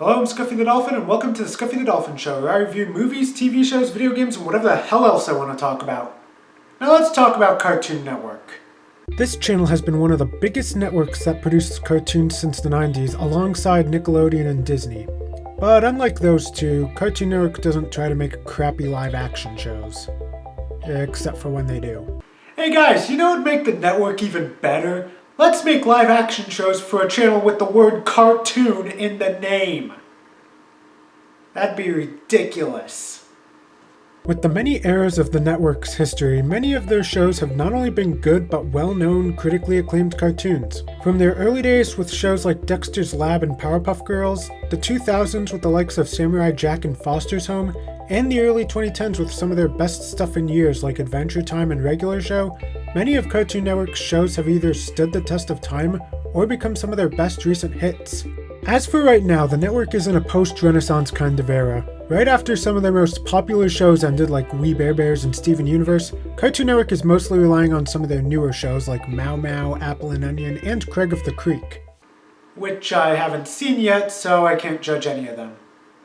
Hello, I'm ScuffyTheDolphin, and welcome to the ScuffyTheDolphin Show, where I review movies, TV shows, video games, and whatever the hell else I want to talk about. Now let's talk about Cartoon Network. This channel has been one of the biggest networks that produces cartoons since the 90s, alongside Nickelodeon and Disney. But unlike those two, Cartoon Network doesn't try to make crappy live-action shows. Except for when they do. Hey guys, you know what would make the network even better? Let's make live-action shows for a channel with the word cartoon in the name. That'd be ridiculous. With the many eras of the network's history, many of their shows have not only been good but well-known, critically acclaimed cartoons. From their early days with shows like Dexter's Lab and Powerpuff Girls, the 2000s with the likes of Samurai Jack and Foster's Home, and the early 2010s with some of their best stuff in years like Adventure Time and Regular Show, many of Cartoon Network's shows have either stood the test of time or become some of their best recent hits. As for right now, the network is in a post-Renaissance kind of era. Right after some of their most popular shows ended like We Bare Bears and Steven Universe, Cartoon Network is mostly relying on some of their newer shows like Mau Mau, Apple and Onion, and Craig of the Creek. Which I haven't seen yet, so I can't judge any of them.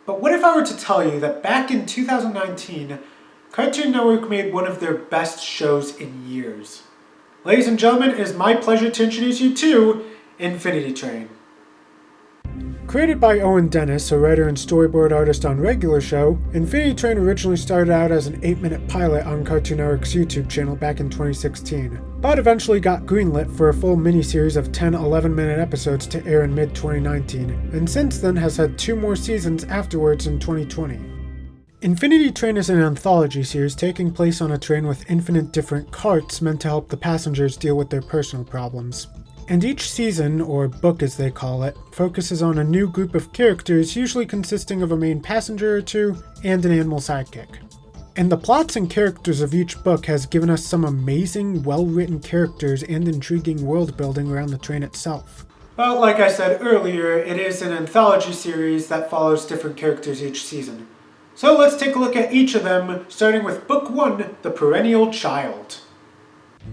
But what if I were to tell you that back in 2019, Cartoon Network made one of their best shows in years? Ladies and gentlemen, it is my pleasure to introduce you to Infinity Train. Created by Owen Dennis, a writer and storyboard artist on Regular Show, Infinity Train originally started out as an 8-minute pilot on Cartoon Network's YouTube channel back in 2016, but eventually got greenlit for a full miniseries of 10 11-minute episodes to air in mid-2019, and since then has had 2 more seasons afterwards in 2020. Infinity Train is an anthology series taking place on a train with infinite different carts meant to help the passengers deal with their personal problems. And each season, or book as they call it, focuses on a new group of characters, usually consisting of a main passenger or two and an animal sidekick. And the plots and characters of each book has given us some amazing, well-written characters and intriguing world building around the train itself. But like I said earlier, it is an anthology series that follows different characters each season. So let's take a look at each of them, starting with Book 1, The Perennial Child.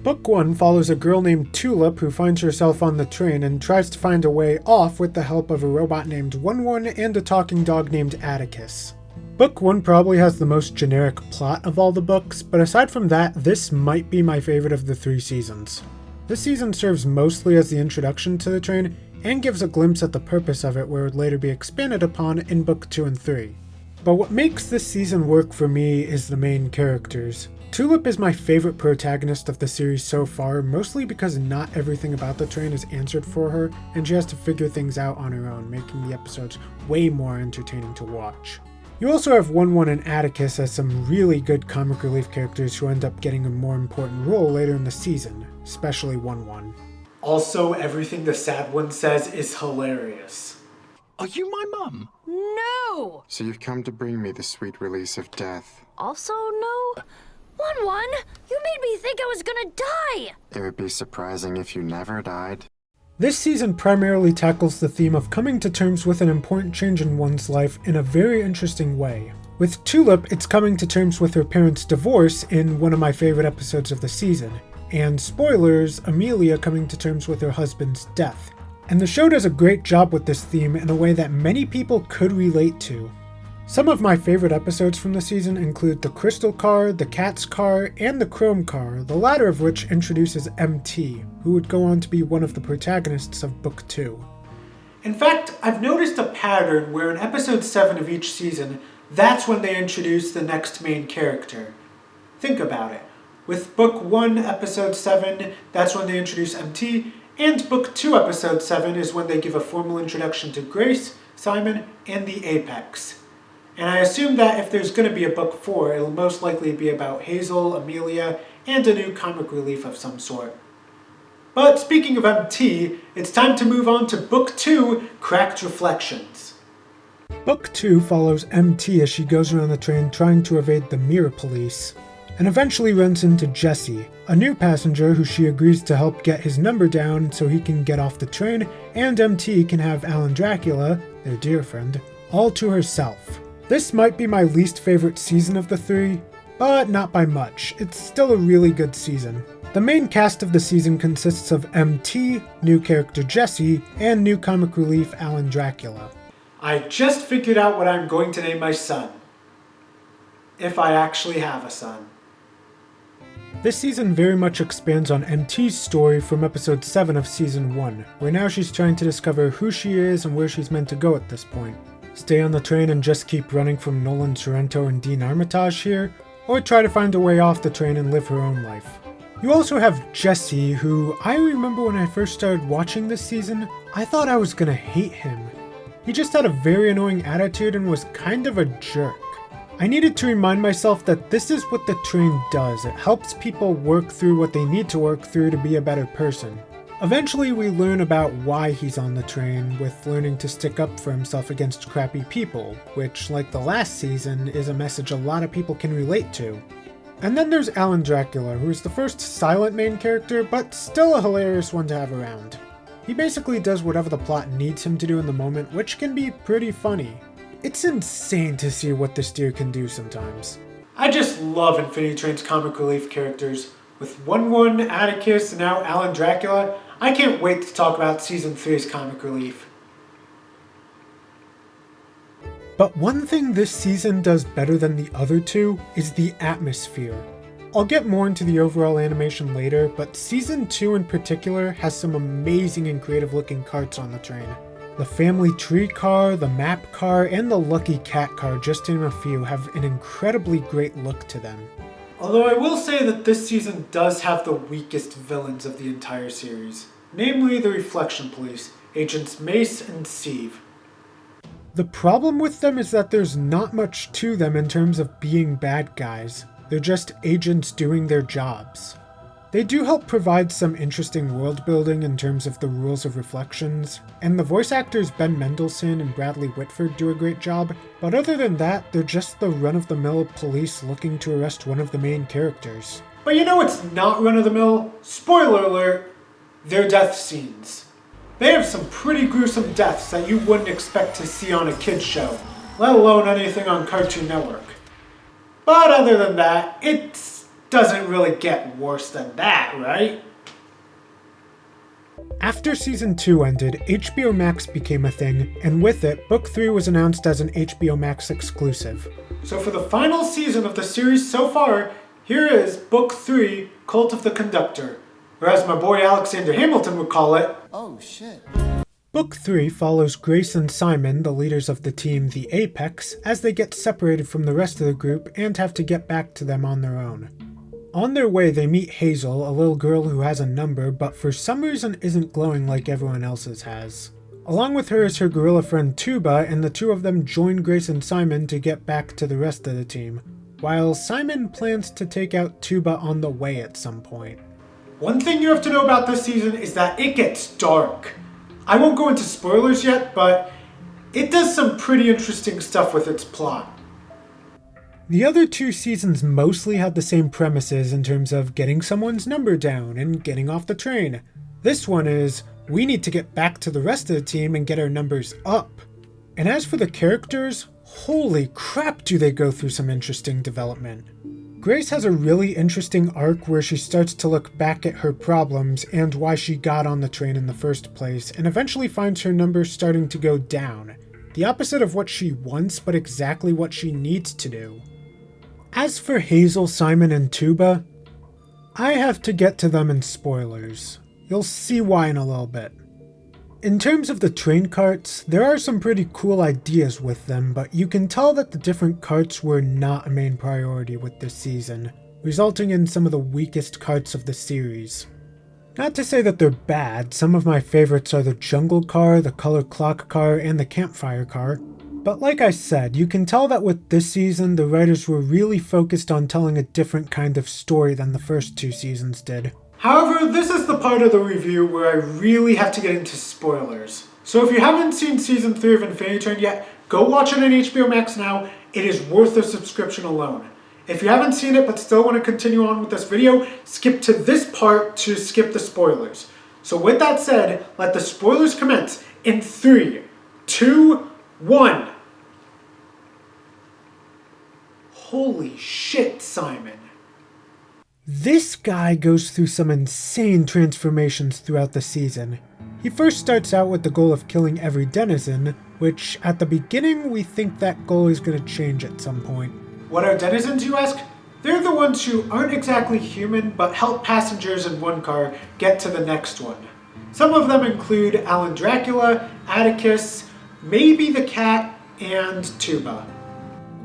Book 1 follows a girl named Tulip who finds herself on the train and tries to find a way off with the help of a robot named One and a talking dog named Atticus. Book 1 probably has the most generic plot of all the books, but aside from that, this might be my favorite of the 3 seasons. This season serves mostly as the introduction to the train and gives a glimpse at the purpose of it where it would later be expanded upon in Book 2 and 3. But what makes this season work for me is the main characters. Tulip is my favorite protagonist of the series so far, mostly because not everything about the train is answered for her, and she has to figure things out on her own, making the episodes way more entertaining to watch. You also have One and Atticus as some really good comic relief characters who end up getting a more important role later in the season, especially One. Also, everything the sad one says is hilarious. Are you my mum? No! So you've come to bring me the sweet release of death. Also no? One, you made me think I was gonna die! It would be surprising if you never died. This season primarily tackles the theme of coming to terms with an important change in one's life in a very interesting way. With Tulip, it's coming to terms with her parents' divorce in one of my favorite episodes of the season, and spoilers, Amelia coming to terms with her husband's death. And the show does a great job with this theme in a way that many people could relate to. Some of my favorite episodes from the season include the Crystal Car, the Cat's Car, and the Chrome Car, the latter of which introduces MT, who would go on to be one of the protagonists of Book 2. In fact, I've noticed a pattern where in episode 7 of each season, that's when they introduce the next main character. Think about it. With Book 1, episode 7, that's when they introduce MT, and Book 2, episode 7 is when they give a formal introduction to Grace, Simon, and the Apex. And I assume that if there's going to be a Book 4, it'll most likely be about Hazel, Amelia, and a new comic relief of some sort. But speaking of MT, it's time to move on to Book 2, Cracked Reflections. Book 2 follows MT as she goes around the train trying to evade the Mirror Police, and eventually runs into Jesse, a new passenger who she agrees to help get his number down so he can get off the train, and MT can have Alan Dracula, their dear friend, all to herself. This might be my least favorite season of the 3, but not by much. It's still a really good season. The main cast of the season consists of MT, new character Jesse, and new comic relief Alan Dracula. I just figured out what I'm going to name my son. If I actually have a son. This season very much expands on MT's story from episode 7 of season 1, where now she's trying to discover who she is and where she's meant to go at this point. Stay on the train and just keep running from Nolan Sorrento and Dean Armitage here, or try to find a way off the train and live her own life. You also have Jesse, who I remember when I first started watching this season, I thought I was gonna hate him. He just had a very annoying attitude and was kind of a jerk. I needed to remind myself that this is what the train does. It helps people work through what they need to work through to be a better person. Eventually we learn about why he's on the train, with learning to stick up for himself against crappy people, which, like the last season, is a message a lot of people can relate to. And then there's Alan Dracula, who is the first silent main character, but still a hilarious one to have around. He basically does whatever the plot needs him to do in the moment, which can be pretty funny. It's insane to see what this dude can do sometimes. I just love Infinity Train's comic relief characters. With 1-1, Atticus, and now Alan Dracula, I can't wait to talk about Season 3's comic relief. But one thing this season does better than the other two is the atmosphere. I'll get more into the overall animation later, but Season 2 in particular has some amazing and creative looking carts on the train. The family tree car, the map car, and the lucky cat car, just to name a few, have an incredibly great look to them. Although I will say that this season does have the weakest villains of the entire series, namely the Reflection Police, Agents Mace and Steve. The problem with them is that there's not much to them in terms of being bad guys. They're just agents doing their jobs. They do help provide some interesting world building in terms of the rules of reflections, and the voice actors Ben Mendelsohn and Bradley Whitford do a great job, but other than that, they're just the run-of-the-mill police looking to arrest one of the main characters. But you know what's not run-of-the-mill? Spoiler alert! Their death scenes. They have some pretty gruesome deaths that you wouldn't expect to see on a kid's show, let alone anything on Cartoon Network. But other than that, it doesn't really get worse than that, right? After Season 2 ended, HBO Max became a thing, and with it, Book 3 was announced as an HBO Max exclusive. So for the final season of the series so far, here is Book 3, Cult of the Conductor, or as my boy Alexander Hamilton would call it, oh shit. Book 3 follows Grace and Simon, the leaders of the team The Apex, as they get separated from the rest of the group and have to get back to them on their own. On their way, they meet Hazel, a little girl who has a number, but for some reason isn't glowing like everyone else's has. Along with her is her gorilla friend Tuba, and the two of them join Grace and Simon to get back to the rest of the team, while Simon plans to take out Tuba on the way at some point. One thing you have to know about this season is that it gets dark. I won't go into spoilers yet, but it does some pretty interesting stuff with its plot. The other two seasons mostly had the same premises in terms of getting someone's number down and getting off the train. This one is, we need to get back to the rest of the team and get our numbers up. And as for the characters, holy crap do they go through some interesting development. Grace has a really interesting arc where she starts to look back at her problems and why she got on the train in the first place, and eventually finds her numbers starting to go down. The opposite of what she wants, but exactly what she needs to do. As for Hazel, Simon, and Tuba, I have to get to them in spoilers. You'll see why in a little bit. In terms of the train carts, there are some pretty cool ideas with them, but you can tell that the different carts were not a main priority with this season, resulting in some of the weakest carts of the series. Not to say that they're bad, some of my favorites are the jungle car, the color clock car, and the campfire car. But like I said, you can tell that with this season, the writers were really focused on telling a different kind of story than the first two seasons did. However, this is the part of the review where I really have to get into spoilers. So if you haven't seen Season 3 of Infinity Train yet, go watch it on HBO Max now. It is worth the subscription alone. If you haven't seen it but still want to continue on with this video, skip to this part to skip the spoilers. So with that said, let the spoilers commence in 3, 2, 1. Holy shit, Simon. This guy goes through some insane transformations throughout the season. He first starts out with the goal of killing every denizen, which at the beginning we think that goal is going to change at some point. What are denizens, you ask? They're the ones who aren't exactly human but help passengers in one car get to the next one. Some of them include Alan Dracula, Atticus, maybe the cat, and Tuba.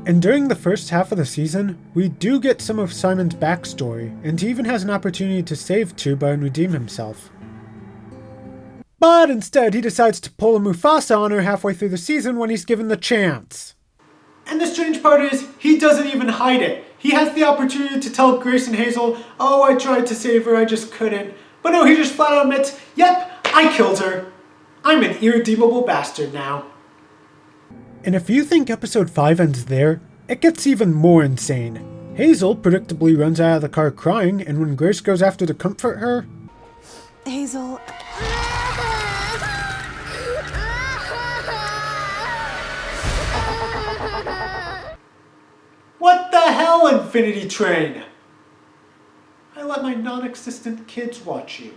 And during the first half of the season, we do get some of Simon's backstory, and he even has an opportunity to save Tuba and redeem himself. But instead, he decides to pull a Mufasa on her halfway through the season when he's given the chance. And the strange part is, he doesn't even hide it. He has the opportunity to tell Grace and Hazel, "Oh, I tried to save her, I just couldn't." But no, he just flat out admits, "Yep, I killed her. I'm an irredeemable bastard now." And if you think episode 5 ends there, it gets even more insane. Hazel predictably runs out of the car crying, and when Grace goes after to comfort her... Hazel... What the hell, Infinity Train? I let my non-existent kids watch you.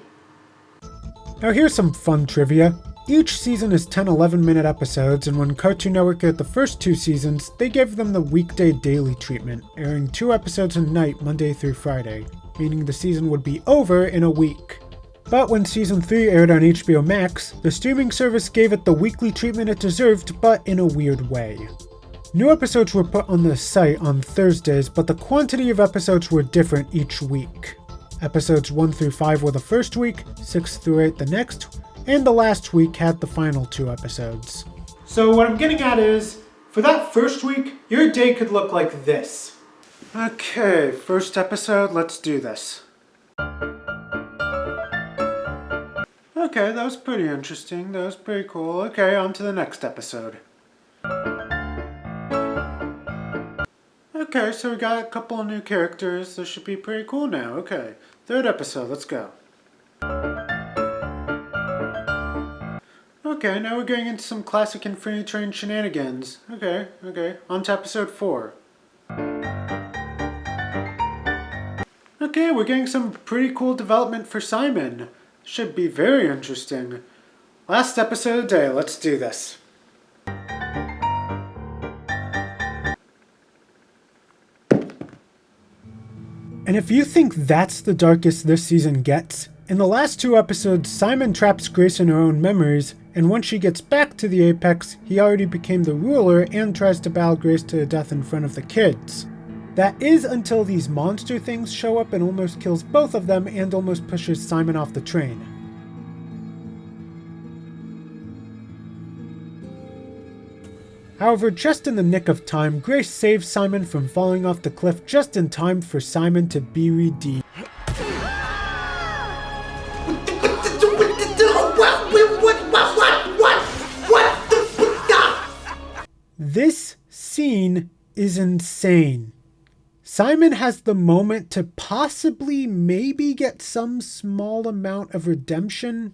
Now here's some fun trivia. Each season is 10-11-minute episodes, and when Cartoon Network aired the first 2 seasons, they gave them the weekday daily treatment, airing 2 episodes a night Monday through Friday, meaning the season would be over in a week. But when season 3 aired on HBO Max, the streaming service gave it the weekly treatment it deserved, but in a weird way. New episodes were put on the site on Thursdays, but the quantity of episodes were different each week. Episodes 1 through 5 were the first week, 6 through 8 the next, and the last week had the final 2 episodes. So what I'm getting at is, for that first week, your day could look like this. Okay, first episode, let's do this. Okay, that was pretty interesting, that was pretty cool. Okay, on to the next episode. Okay, so we got a couple of new characters. This should be pretty cool now. Okay, third episode, let's go. Okay, now we're getting into some classic Infinity Train shenanigans. Okay, on to episode 4. Okay, we're getting some pretty cool development for Simon. Should be very interesting. Last episode of the day, let's do this. And if you think that's the darkest this season gets, in the last 2 episodes, Simon traps Grace in her own memories, and once she gets back to the Apex, he already became the ruler and tries to battle Grace to the death in front of the kids. That is until these monster things show up and almost kills both of them and almost pushes Simon off the train. However, just in the nick of time, Grace saves Simon from falling off the cliff just in time for Simon to be redeemed. This scene is insane. Simon has the moment to possibly maybe get some small amount of redemption,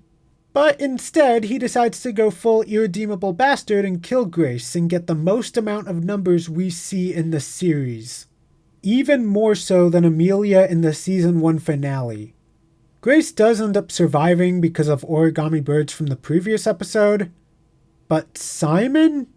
but instead he decides to go full irredeemable bastard and kill Grace and get the most amount of numbers we see in the series. Even more so than Amelia in the season 1 finale. Grace does end up surviving because of origami birds from the previous episode, but Simon?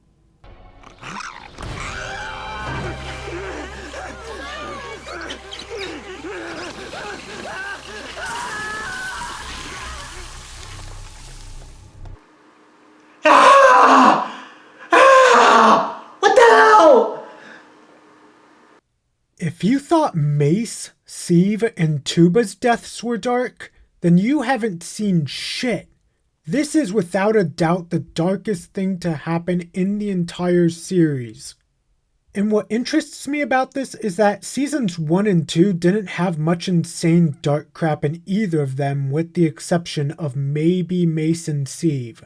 If you thought Mace, Sieve, and Tuba's deaths were dark, then you haven't seen shit. This is without a doubt the darkest thing to happen in the entire series. And what interests me about this is that seasons 1 and 2 didn't have much insane dark crap in either of them, with the exception of maybe Mace and Sieve.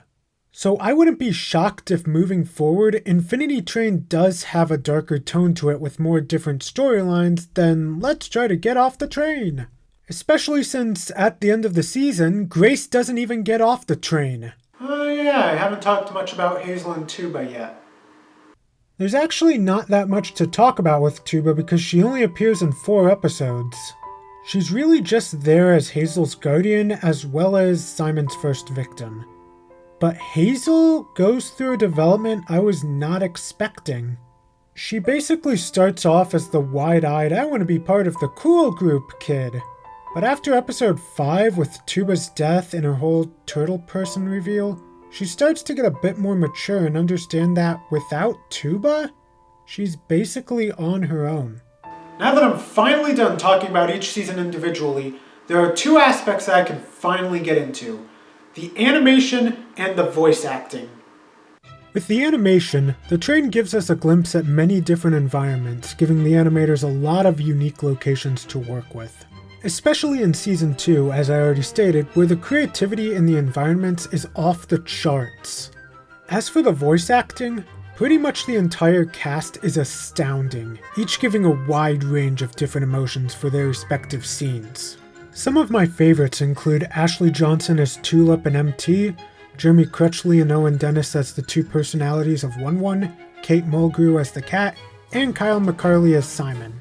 So I wouldn't be shocked if moving forward, Infinity Train does have a darker tone to it with more different storylines than let's try to get off the train. Especially since at the end of the season, Grace doesn't even get off the train. Oh yeah, I haven't talked much about Hazel and Tuba yet. There's actually not that much to talk about with Tuba because she only appears in 4 episodes. She's really just there as Hazel's guardian as well as Simon's first victim. But Hazel goes through a development I was not expecting. She basically starts off as the wide-eyed, I want to be part of the cool group kid. But after episode 5 with Tuba's death and her whole turtle person reveal, she starts to get a bit more mature and understand that without Tuba, she's basically on her own. Now that I'm finally done talking about each season individually, there are 2 aspects that I can finally get into: the animation and the voice acting. With the animation, the train gives us a glimpse at many different environments, giving the animators a lot of unique locations to work with. Especially in Season 2, as I already stated, where the creativity in the environments is off the charts. As for the voice acting, pretty much the entire cast is astounding, each giving a wide range of different emotions for their respective scenes. Some of my favorites include Ashley Johnson as Tulip and MT, Jeremy Crutchley and Owen Dennis as the 2 personalities of 1-1, Kate Mulgrew as the cat, and Kyle McCarley as Simon.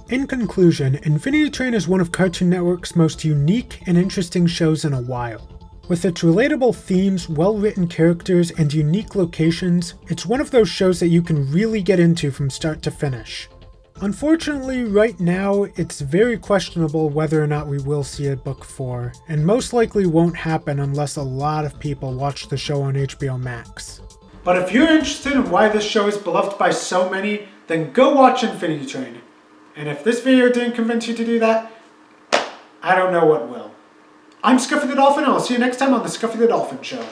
In conclusion, Infinity Train is one of Cartoon Network's most unique and interesting shows in a while. With its relatable themes, well-written characters, and unique locations, it's one of those shows that you can really get into from start to finish. Unfortunately, right now, it's very questionable whether or not we will see a book 4, and most likely won't happen unless a lot of people watch the show on HBO Max. But if you're interested in why this show is beloved by so many, then go watch Infinity Train. And if this video didn't convince you to do that, I don't know what will. I'm Scuffy the Dolphin, and I'll see you next time on the Scuffy the Dolphin Show.